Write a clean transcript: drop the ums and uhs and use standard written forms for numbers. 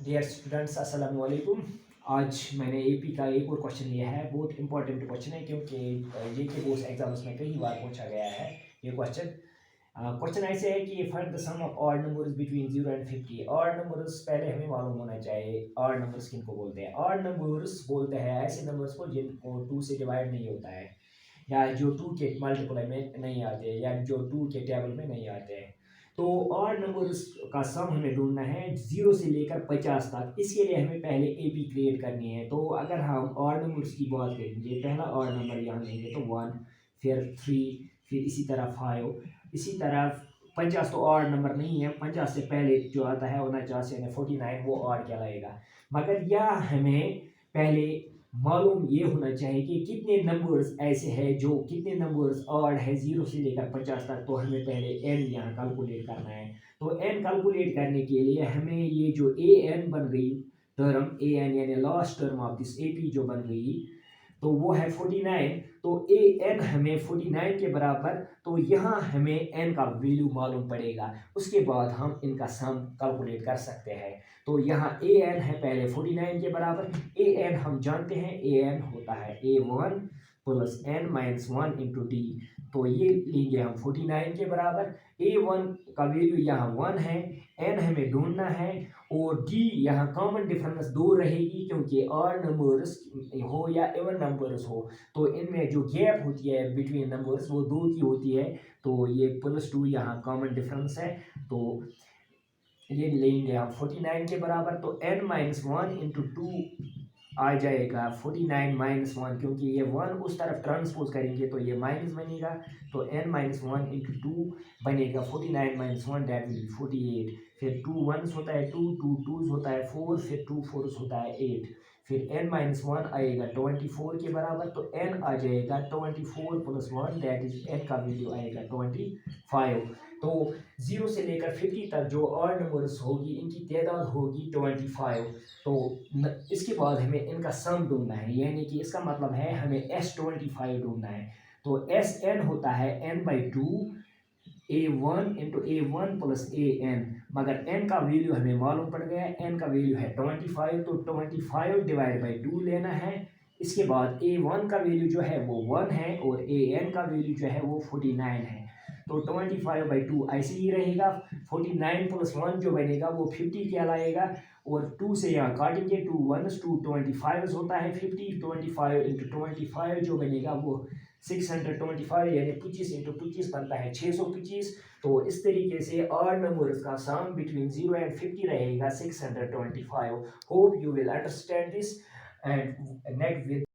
Dear students अस्सलाम वालेकुम। आज मैंने एपी का एक और क्वेश्चन लिया है। बहुत इंपॉर्टेंट क्वेश्चन है क्योंकि जेके बोर्ड एग्जाम्स में कई बार पूछा गया है ये क्वेश्चन। क्वेश्चन ऐसे है कि find the sum of odd numbers between 0 and 50। Odd numbers पहले हमें मालूम होना चाहिए। ऑड नंबर्स किनको बोलते हैं? ऑड नंबर्स बोलते हैं ऐसे नंबर्स को जिनको 2 से डिवाइड नहीं होता है, या जो 2 के मल्टीप्लाई में नहीं आते, या जो 2 के टेबल में नहीं आते हैं। तो ऑड नंबर्स का सम हमें ढूंढना है 0 से लेकर 50 तक। इसके लिए हमें पहले एपी क्रिएट करनी है। तो अगर हम ऑड नंबर्स की बात करेंगे, पहला ऑड नंबर यहाँ लेंगे तो 1, फिर 3, फिर इसी तरह 5, इसी तरह 50 तो ऑड नंबर नहीं है। 50 से पहले जो आता है 49 यानी 49, वो ऑड कहलाएगा। मगर यह हमें पहले मालूम ये होना चाहिए कि कितने नंबर्स ऐसे हैं, जो कितने नंबर्स ऑड है 0 से लेकर 50 तक। तो हमें पहले एन यहाँ कैलकुलेट करना है। तो एन कैलकुलेट करने के लिए हमें ये जो ए एन बन गई टर्म, ए एन यानी last term of this A P जो बन गई, तो वो है 49। तो ए एन हमें 49 के बराबर, तो यहाँ हमें एन का वैल्यू मालूम पड़ेगा। उसके बाद हम इनका सम कैलकुलेट कर सकते हैं। तो यहाँ ए एन है पहले 49 के बराबर। ए एन हम जानते हैं, ए एन होता है A1 plus n minus 1 into d. तो ये लेंगे हम 49 के बराबर। A1 का वैल्यू यहाँ 1 है, एन हमें ढूंढना है, और डी यहाँ कॉमन डिफरेंस 2 रहेगी, क्योंकि ऑड नंबर्स हो या इवन नंबर्स हो, तो इनमें जो गैप होती है बिटवीन नंबर्स वो 2 की होती है। तो ये +2 यहाँ कॉमन डिफरेंस है। तो ये लेंगे हम 49 के बराबर। तो n माइनस 1 इंटू 2 आ जाएगा 49 माइनस 1, क्योंकि ये 1 उस तरफ ट्रांसपोज करेंगे तो ये माइनस बनेगा। तो n माइनस 1 इंटू 2 बनेगा 49 माइनस 1, दैट विल बी 48। फिर 2 1 होता है 2, 2 2 होता है 4, फिर 2 4 होता है 8। फिर n माइनस 1 आएगा 24 के बराबर। तो n आ जाएगा 24 प्लस 1, दैट इज n का वैल्यू आएगा 25। तो 0 से लेकर 50 तक जो ऑड नंबर्स होगी इनकी तादाद होगी 25। तो इसके बाद हमें इनका सम ढूंढना है, यानी कि इसका मतलब है हमें S25 ढूंढना है। तो Sn होता है n/2 A1 into A1 plus AN। मगर n का वैल्यू हमें मालूम पड़ गया, n का वैल्यू है 25। तो 25 डिवाइड बाई 2 लेना है। इसके बाद A1 का वैल्यू जो है वो 1 है, और AN का वैल्यू जो है वो 49 है। तो 25/2 ऐसे ही रहेगा। 49 प्लस 1 जो बनेगा वो 50 कहलाएगा। और 2 से यहाँ काटेंगे, 2 1 2 25 होता है 50। 25 इंटू 25 जो बनेगा वो 625, यानी 25 इंटू 25 बनता है 625। तो इस तरीके से ऑड नंबर्स का सम बिटवीन 0 एंड 50 रहेगा 625। Hope you will understand this and next with